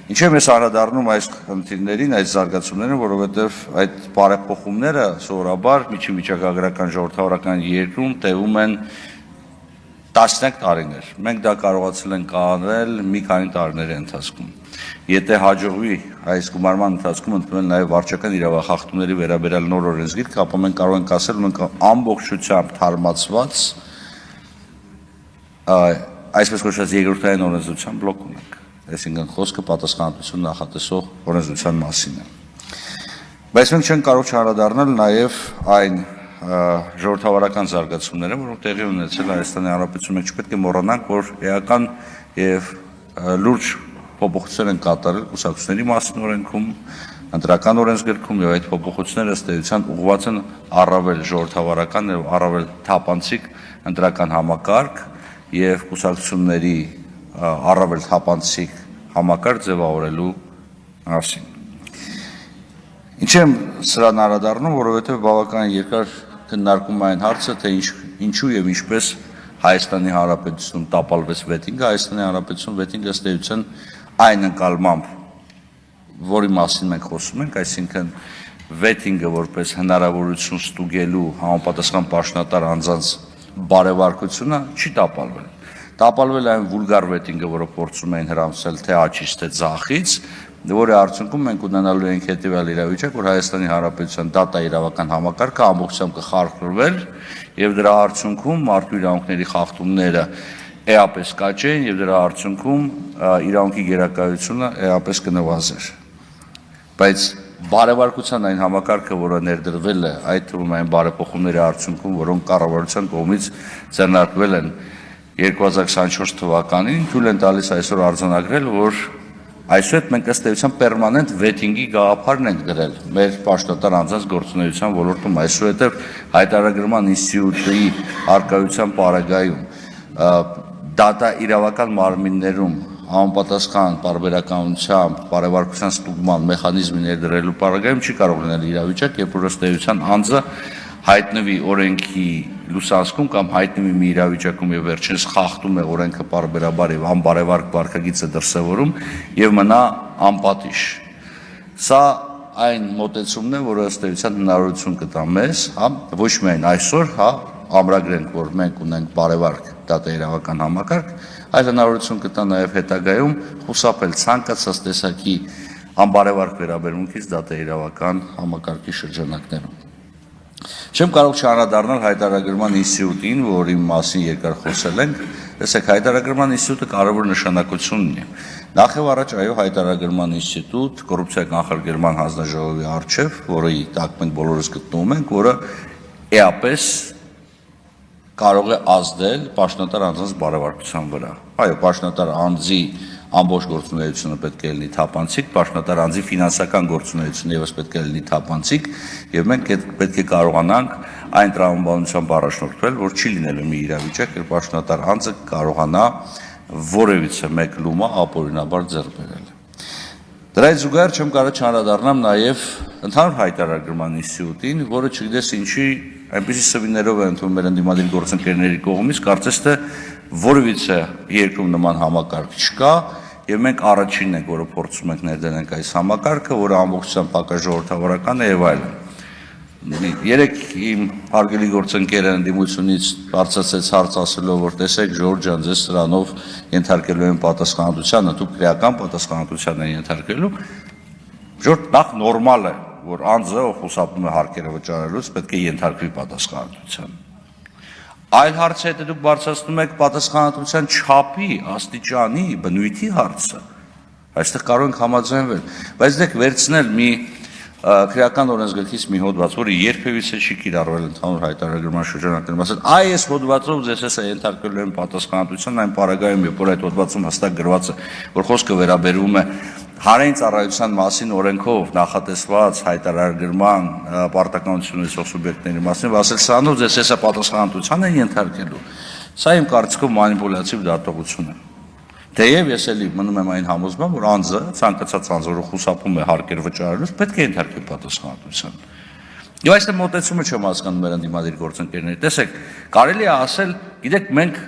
Ինչ եմ ես անդրադառնում այս խնդիրներին, այս զարգացումներին, որովհետև այդ բարեփոխումները սովորաբար միջին-վիճակագրական ժողովրդավարական երկրում տևում են տասնյակ տարիներ։ Մենք դա կարողացել ենք անել մի քանի տարիների ընթացքում։ Եթե հաջողվի այս գումարման ընթացքում ընդունել նաև վարչական իրավախախտումների վերաբերյալ նոր օրենսգիրք, ապա մենք կարող ենք ասել, մենք ամբողջությամբ թարմացված այսպես կոչված երկրորդային օրենսդրության բլոկ ունենք։ Այսինքն խոսքը պատասխանատվություն նախատեսող օրենսդրության մասին է։ Բայց մենք չենք կարող չանդրադառնալ նաև այն ժողովրդավարական զարգացումները, որոնք տեղի ունեցել Հայաստանի Հանրապետությունում, մենք չպետք է մոռանանք, որ էական եւ լուրջ փոփոխություններ են կատարել կուսակցությունների մասին օրենքում, ընտրական օրենսգրքում եւ այդ փոփոխությունները ըստ էության ուղղված են առավել ժողովրդավարական եւ առավել թափանցիկ ընտրական համակարգ եւ կուսակցությունների առավել թափանցիկ համակարգ ձևավորելու մասին։ Ինչ եմ սրան անդրադառնում, որովհետեւ բավական երկար քննարկում այն հարցը, թե ինչու եւ ինչպես Հայաստանի Հանրապետությունում տապալվեց վետինգը, Հայաստանի Հանրապետությունում վետինգը ըստ էության այն ընկալմամբ, որի մասին մենք խոսում ենք, այսինքն վետինգը որպես հնարավորություն ստուգելու համապատասխան պաշտոնատար անձանց բարեվարկությունը չի տապալվել։ Տապալվել է այն վուլգար վետինգը, որը փորձում էին հրամսել թե աջից, թե ձախից, որի արդյունքում մենք ունենալու ենք հետևյալ իրավիճակ, որ Հայաստանի Հանրապետության դատա իրավական համակարգը ամբողջությամբ կխարխլվել եւ դրա արդյունքում մարդու իրավունքների խախտումները էապես կաճեն եւ դրա արդյունքում իրավունքի գերակայությունը էապես կնվազեր։ Բայց բարեվարկության այն համակարգը, որը ներդրվել է, այդ թվում այն բարեփոխումների արդյունքում, որոնք կառավարության կողմից ձեռնարկվել են 2024 թվականին, թույլ են տալիս այսօր արձանագրել, որ այսօր մենք ըստ էության պերմանենտ վետինգի գաղափարն ենք դրել մեր պաշտոնատար անձանց գործունեության ոլորտում, այսուհետև հայտարարագրման ինստիտուտի արկայության պարագայում դատա իրավական մարմիններում համապատասխան պարբերականությամբ բարեվարկության ստուգման մեխանիզմի ներդրելու պարագայում չի կարող լինել իրավիճակ, երբ որ ըստ էության անձը հայտնվի օրենքի լուսանցքում կամ հայտնվի մի իրավիճակում եւ վերջինս խախտում է օրենքը պարբերաբար եւ անբարևարկ վարքագիծը դրսեւորում եւ մնա անպատիժ։ Սա այն մոտեցումն է, որը ըստ էության հնարավորություն կտա մեզ, ոչ միայն այսօր, ամրագրենք, որ մենք ունենք բարևարկ դատա իրավական համակարգ, այլ հնարավորություն կտա նաեւ հետագայում խուսափել ցանկացած տեսակի անբարևարկ վերաբերմունքից դատա իրավական համակարգի շրջանակներում։ Չեմ կարող չանդրադառնալ հայտարարագրման ինստիտուտին, որի մասին երկար խոսել ենք, տեսեք հայտարարագրման ինստիտուտը կարևոր նշանակություն ունի։ Նախ եւ առաջ այո հայտարարագրման ինստիտուտ կոռուպցիա կանխարգելման հանձնաժողովի առջև, որի տակ մենք բոլորս գտնվում ենք, որը էապես կարող է ազդել պաշտոնատար անձանց բարեվարկության վրա։ Այո, պաշտոնատար անձի ամբողջ գործունեությունը պետք է լինի թափանցիկ, պաշտոնատար անձի ֆինանսական գործունեությունը եւս պետք է լինի թափանցիկ, եւ մենք պետք է կարողանանք այն տրամաբանությամբ առաջնորդվել, որ չի լինելու մի իրավիճակ, երբ պաշտոնատար անձը կարողանա որևիցե մեկ լումա ապօրինաբար ձեռք բերել։ Դրայից զուգահեռ չեմ կարող չանդրադառնամ նաեւ ընդհանուր հայտարարագրման ինստիտուտին, որը չգիտես ինչի այնպիսի սվիներով է ընդունում մեր ընդդիմադիր գործընկերների կողմից, կարծես թե որևիցե երկրում նման համակարգ չկա, եւ մենք առաջինն ենք, որը փորձում ենք ներդնենք այս համակարգը, որը ամբողջությամբ հակաժողովրդավարական է եւ այլն։ Երեք իմ հարգելի գործընկերը ընդդիմությունից բարձրացեց հարց ասելով, որ տեսեք Ժորժ ջան, ձեզ սրանով ենթարկելու են պատասխանատվությանը, դուք քրեական պատասխանատվության են ենթարկելու։ Ժորժ, նախ նորմալ է, որ անձը ով խուսափում է հարկերը վճարելուց, պետք է ենթարկվի պատասխանատվության։ Այլ հարց է, թե դուք բարձրացնում եք պատասխանատվության չափի, աստիճանի, բնույթի հարցը։ Այստեղ կարող ենք համաձայնվել, բայց դեք վերցնել մի քրեական օրենսգրքից մի հոդված, որը երբևիցե չի կիրառվել ընդհանուր հայտարարագրման շրջանակներում, ասել, այ այս հոդվածով ձեզ հեսա ենթարկելու են պատասխանատվության, այն պարագայում, երբ որ այդ հոդվածում հստակ գրված է, որ խոսքը վերաբերում է հանրային ծառայության մասին օրենքով նախատեսված հայտարարագրման պարտականություն ունեցող սուբյեկտների մասին, ասել սրանով ձեզ հեսա պատասխանատվության են ենթարկելու։ Սա իմ կարծիքով մանիպուլյատիվ դատողություն է։ Թեև ես էլի մնում եմ այն համոզման, որ անձը, ցանկացած անձ, որը խուսափում է հարկեր վճարելուց, պետք է ենթարկվի պատասխանատվության։ Եվ այստեղ մոտեցումը չեմ հասկանում մեր ընդդիմադիր գործընկերների։ Տեսեք, կարելի է ասել, գիտեք, մենք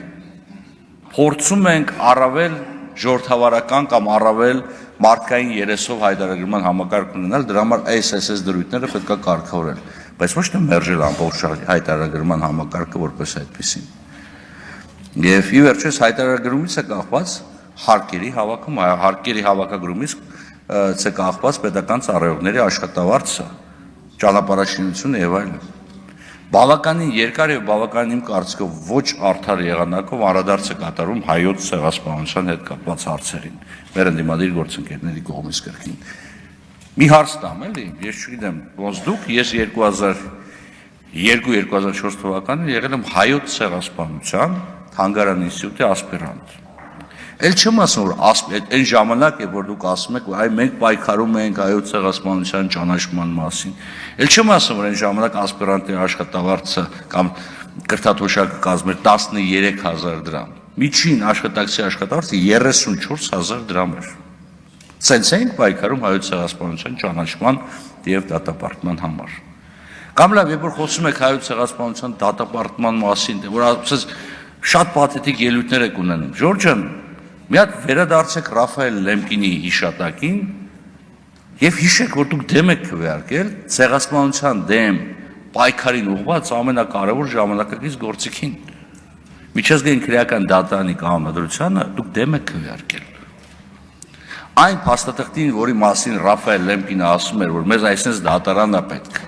փորձում ենք առավել ժողովրդավարական կամ առավել մարդկային երեսով հայտարարման համակարգ ունենալ, դրա համար այս դրույթները պետք է կարգավորել, բայց ոչ թե մերժել ամբողջ հայտարարման համակարգը որպես այդպեսին։ Եվ ի վերջո հայտարարագրումից է կախված հարկերի հավաքագրումից է կախված պետական ծառայողների աշխատավարձը, ճանապարհաշինությունը եւ այլն։ Բավականին երկար եւ բավականին իմ կարծիքով ոչ արդար եղանակով անդրադարձ է կատարում հայոց ցեղասպանության հետ կապված հարցերին, մեր ընդդիմադիր գործընկերների կողմից կրկին։ Մի հարց տամ, էլի, ես չգիտեմ, ոնց դուք, ես 2002-2004 թվականին եղել եմ հայոց ցեղասպանության Թանգարան ինստիտուտի ասպիրանտ։ Էլ չեմ ասում, որ այն ժամանակ է, որ դուք ասում եք, այ մենք պայքարում ենք հայոց ցեղասպանության ճանաչման մասին։ Էլ չեմ ասում, որ այն ժամանակ ասպիրանտի աշխատավարձը կամ կրթաթոշակը կազմեր 13000 դրամ։ Միջին աշխատակցի աշխատավարձը 34000 դրամ էր։ Սենց ենք պայքարում հայոց ցեղասպանության ճանաչման եւ դատապարտման համար։ Կամ լավ, երբ որ խոսում եք հայոց ցեղասպանության դատապարտման մասին, որ ասես շատ պաթետիկ ելույթներ եք ունենում։ Ժորժ ջան, մի հատ վերադարձեք Ռաֆայել Լեմկինի հիշատակին եւ հիշեք, որ դուք դեմ եք քվեարկել ցեղասպանության դեմ պայքարին ուղղված ամենակարևոր ժամանակակից գործիքին։ Միջազգային քրեական դատարանի կանոնադրությանը դուք դեմ եք քվեարկել։ Այն փաստաթղթին, որի մասին Ռաֆայել Լեմկինը ասում էր, որ մեզ այսպես դատարան է պետք,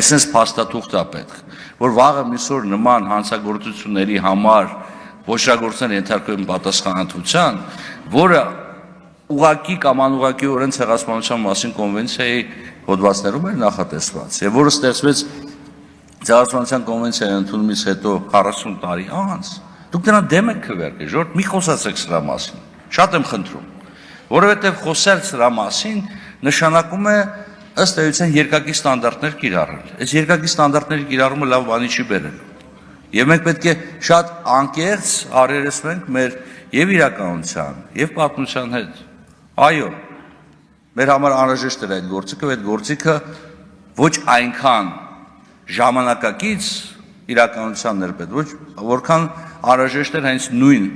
այսպես փաստաթուղթ է պետք, որ վաղը միսօր նման հանցագործությունների համար ոչրագործներ ենթարկվում են պատասխանատվության, որը ուղղակի կամ անուղղակիորեն ցեղասպանության մասին կոնվենցիայի հոդվածներում էր նախատեսված, եւ որը ստեղծվեց ցեղասպանության կոնվենցիայի ընդունումից հետո 40 տարի անց, դուք դրան դեմ եք քվեարկել, ժողովուրդ, մի խոսացեք սրա մասին, շատ եմ խնդրում, որովհետեւ խոսել սրա մասին նշանակում է ըստ էության երկակի ստանդարտներ կիրառել։ Այս երկակի ստանդարտների կիրառումը լավ բանի չի բերելու։ Եվ մենք պետք է շատ անկեղծ առերեսվենք մեր եւ իրականության, եւ պատմության հետ։ Այո, մեր համար անհրաժեշտ էր այդ գործիքը, այդ գործիքը ոչ այնքան ժամանակակից իրականությանն էր պետք, ոչ որքան անհրաժեշտ էր հենց նույն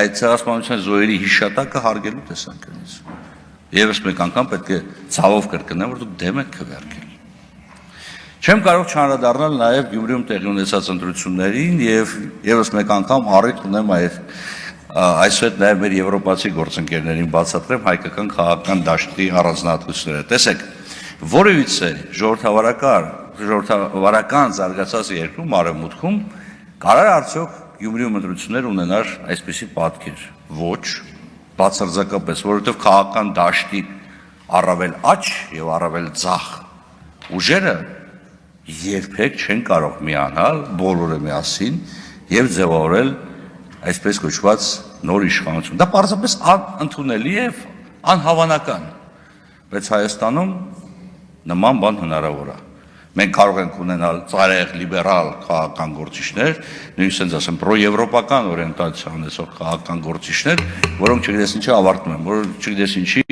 այդ ցեղասպանության զոհերի հիշատակը հարգելու տեսանկյունից։ Եվս մեկ անգամ պետք է ցավով կրկնեմ, որ դուք դեմ եք քվեարկել։ Չեմ կարող չանդրադառնալ նաև Գյումրիում տեղի ունեցած ընտրություններին եւ եւս մեկ անգամ առիթ ունեմ այսուհետ նաև մեր եվրոպացի գործընկերներին բացատրեմ հայկական քաղաքական դաշտի առանձնահատկությունները։ Տեսեք, որևիցե ժողովրդավարական զարգացած երկրում արևմուտքում կարող է արդյոք Գյումրիում ընտրություններ ունենալ այսպիսի պատկեր։ Ոչ, բացարձակապես, որովհետև քաղաքական դաշտի առավել աճ եւ առավել ձախ ուժերը երբեք չեն կարող միանալ բոլորը միասին եւ ձևավորել այսպես կոչված նոր իշխանություն։ Դա պարզապես անընդունելի է, անհավանական, բայց Հայաստանում նման բան հնարավոր է։ Մենք կարող ենք ունենալ ծայրահեղ լիբերալ քաղաքական գործիչներ, նույնիսկ ասենց ասեմ պրոեվրոպական օրիենտացիա ունեցող քաղաքական գործիչներ, որոնք չգիտես ինչի ավարտում են, որ չգիտես ինչի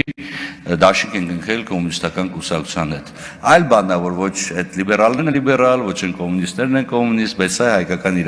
դաշինք են ընկել կոմունիստական կուսակցության հետ։ Այլ բանն է, որ ոչ այդ լիբերալներն են լիբերալ, ոչ են կոմունիստներն են կոմունիստ, բայց սա հայկական